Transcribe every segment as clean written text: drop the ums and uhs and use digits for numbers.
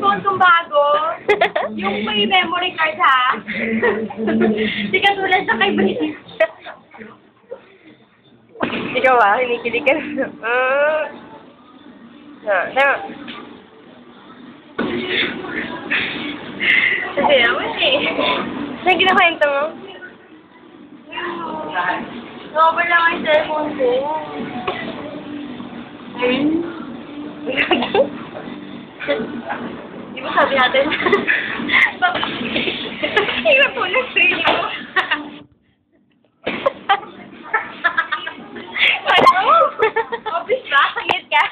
cellphone kong bago. Yung may memory card, ha? Di ka tulad sa kay Brian. Ikaw ba? Hinikilig ka na. Kasi naman eh. Saan kinakwento mo? Sober lang ang cellphone ko. Di ba sabi natin? Hirap po na stream mo. Ano? Obvious ba? Sagit ka?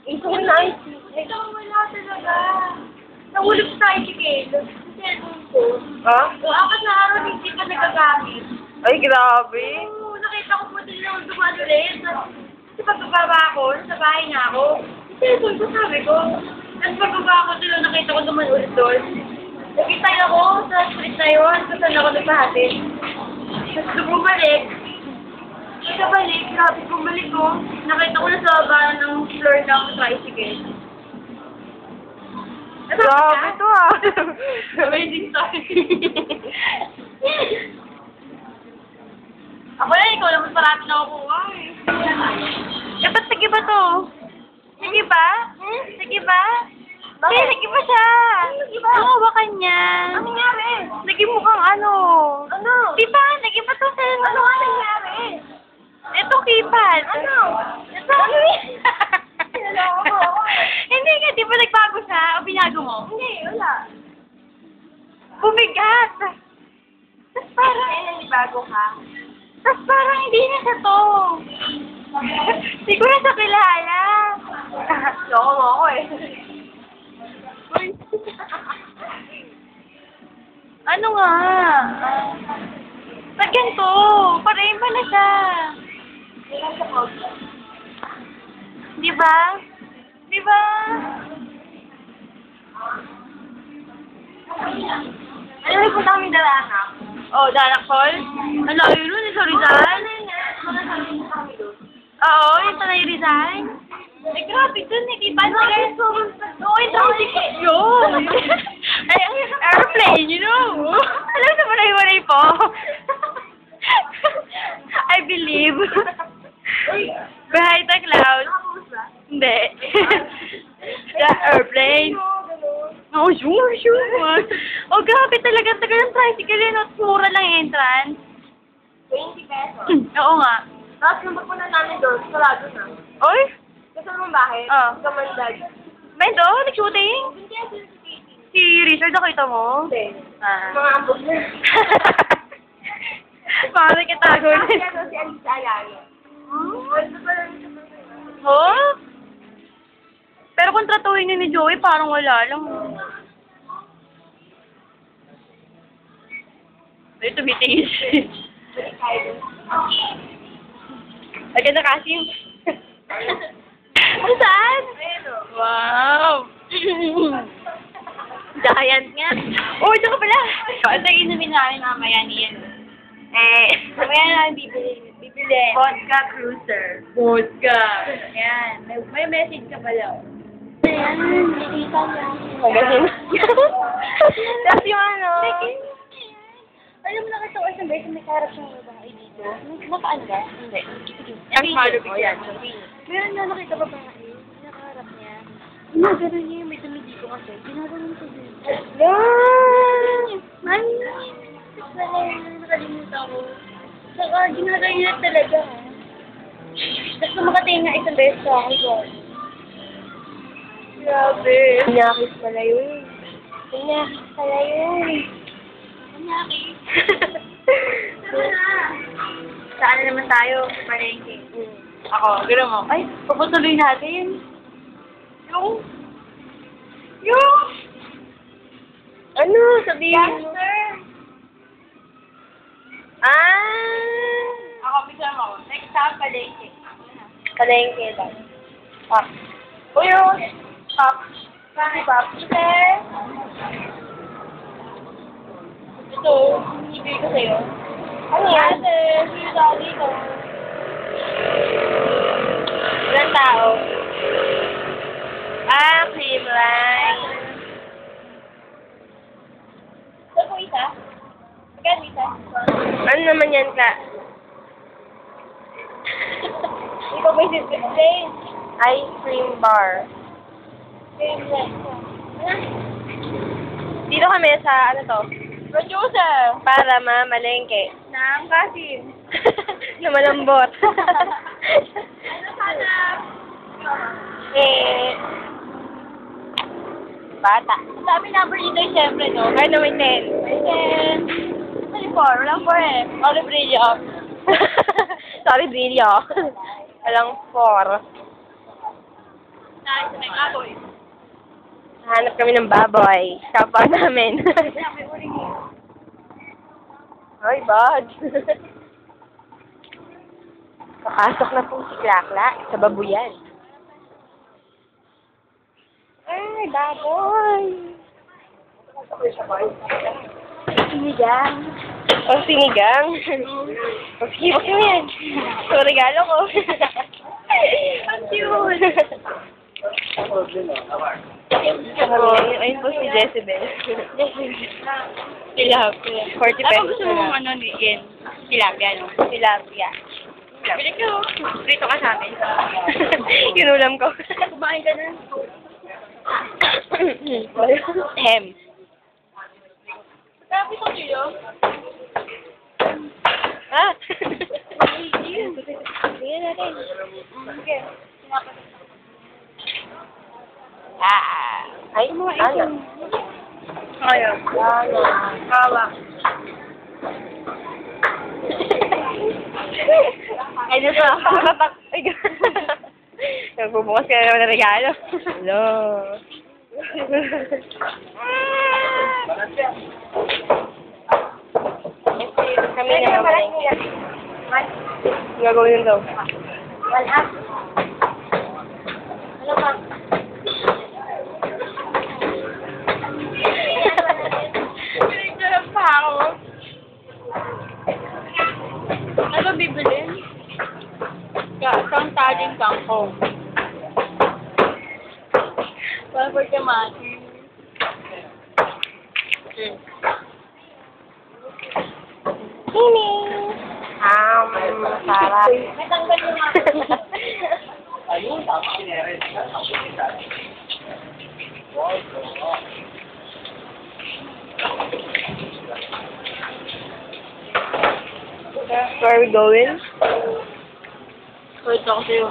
Ito na Ito wala talaga. Nahulog sa tricycle. Yung cellphone ko. Ha? Apat na araw hindi pa nagagamit. Ay, grabe. Oo, nakita ko po din na dumaan ulit. Kasi pagbaba ako, sa bahay na ako. Yung cellphone ko, sabi ko. Tapos pagbaba ako doon, nakita ko dumaan ulit doon. Nagkitay ako sa street na yun, kung saan ako nagpahatid. Tapos doon bumalik. Pagkabalik, grabe bumalik ko. Nakita ko na sa baba ng floor ng tricycle. Grabe to ah. Amazing story. Ako na, ikaw naman parati na ako. Dapat sige ba to? Sige ba? Sige ba? Bakit? Sige ba siya? Sige ba? Ang hawakan niya. Ano nangyari? Naging mukhang ano. Ano? Diba? Naging ba to sa... Ano nga nangyari? Ito keypad. Ano? Ito? Ano yun? Hindi nga, di ba nagbago siya? O binago mo? Hindi, wala. Bumigat. Tapos parang... bago ka. Tapos parang hindi na siya to. Hindi ko na siya kilala. Loko mo ako eh. Ano nga? Ba't ganito? Parayin pa na siya. Di ba? Di ba? Ano may punta kami Dalanak? Oh, Darak Hall? Ang layo nun, sa Rizal? Oo, yung sa Rizal. Eh, grabe dun, eh. Di ba? Oo, yung tricycle yun. Ay, airplane, you know. Alam na malay-malay po. I believe. Behind the clouds. Hindi. The airplane. Oh, sure. Oh, grabe talaga. Tagal ng tricycle yun. At mura lang yung entrance. 20 pesos. Oo nga. Tapos nung pagpunta namin doon, sarado na. Oy? Kasama mong bakit? Oo. Kamandag. Ba ito? Nag-shooting? Hindi ako sa skating. Si Richard, nakita mo? Hindi. Ah. Mga ambog na. Parang kitago na. Kasi ano si Alice Ayala. Ano pa lang siya? Oh? Pero kung tratuhin niyo ni Joey, parang wala lang. Ay, tumitingin siya. Balik tayo doon. Ay, ganda kasi. Ano saan? Ayun o. Wow! Giant nga. Oh, ito ka pala. Ito yung inumin namin mamaya niyan. Mamaya namin bibili. Vodka Cruiser. Vodka. Ayan. May message ka pala. Ayan, nakita niya. Magaling. Tapos yung ano. Alam mo nakita ko isang beses may karap siyang babae dito. Nakaan ba? Hindi. Ang follow video. bigyan. Meron na nakita babae. Nakaharap niya. Ginagano niya yung may dumi dito kasi. Ginagano niya dito. Yan! Mami! Nakalimutan ko. Saka ginagano niya talaga. Tapos makatingin nga isang beses sa akin. Grabe. Pinakis pala yun. Pinakis pala yun. Pinakis. Saan na naman tayo? Palengke. Ako, gano'n mo. Ay, paputuloy natin. Yung... Ano? Sabihin mo. Ako, bisa mo. Next time, palengke. Palengke daw. Pop. Uy, Pop. Pop. Ito, ibigay ko sa'yo. Ano yan? Sino tao dito? Ilang tao? naman yan, Ka? Ikaw ba yung plain? Ice cream bar. Dito kami sa, ano to? Producer! Para mamalengke. Nang kasim. Na malambot. Ano sana? Bata. Sabi number dito yung siyempre, no? Ano, may 10. May 10. Ano yung 4? Walang 4 eh. Olive Brillo. Sorry, Brillo. Walang 4. Nice, may kaboy. Hanap kami ng baboy. Kapwa namin. May uling eh. Ay, bad. Papasok na po si Klakla sa babuyan. Ay, baboy. Sinigang. O, sinigang. O, sige, huwag mo yan. So, regalo ko. Ang cute. Ayun po si Jezebel. Tilapia. 40 pesos. Ano gusto mong ano ni Yen? Tilapia, no? Tilapia. Bili ko. Prito ka sa amin. Kinulam ko. Kumain ka na. Hem. Grabe sa kilo. Ah! Sige natin. Sige. Ah! Ay, ano? Ayaw. Kawa. Ay, dito. Ay, nagbubukas ka na naman ng regalo. Hello. Kami na naman. Gagawin yun daw. Wala. Ano ba? Pinagdala pa ako. Ano ba bibilin? Isang tading kangkong. One for kamati. Mimi! Sarap. May tanggal yung mga. Where are we going? Wait ako sa'yo.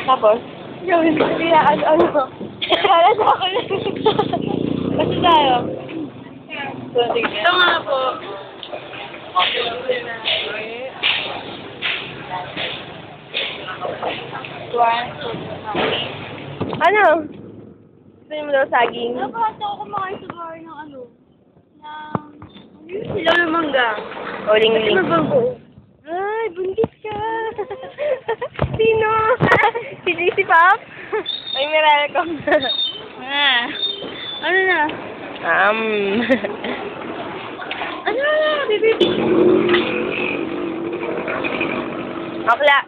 Tapos? Gawin mo nila ano. Kala sa ako lang. Basta tayo. Ito nga po. Ano? Gusto niyo mo daw saging? Dapat ako kumakain sa bar ng ano. Sila ng mangga. Uling-uling. Mabago. Ay, buntis ka! Sino? Si JC Pop? Ay, may welcome. Ano na? Ano na, baby? Akla.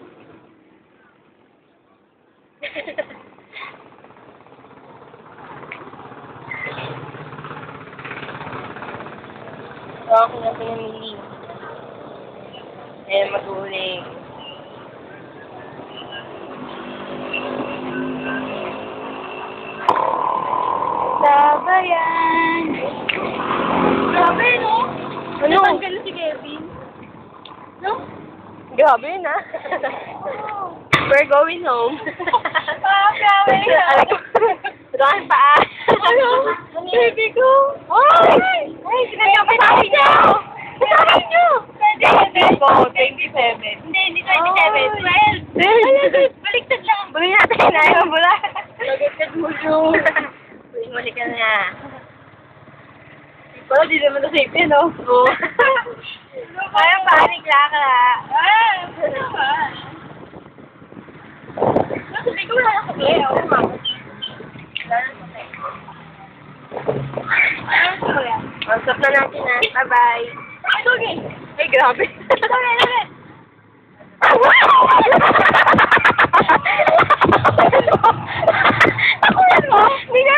So, ako na pinamili. Eh, matuling. Sabayan. Grabe, no? Ano? Natanggal na si Kevin. No? Grabe yun, ah. We're going home. Grabe. Ito ang paa. Ano? Baby ko. Ay! Ay, sinagkapatawin niyo! Patawin niyo! 27. 27. Hindi 27. 12. Baliktad lang. Buli natin, ayaw mo lang. Baliktad mo yun. Buli ka na. Pero di naman na safety, no? Oo. Parang panik lang ka. Ano ba? Kasi ko wala na kape. Oo, mama. Stop na natin na. Bye-bye. Okay. Ay, grabe. Sorry. Ako mo? Hindi na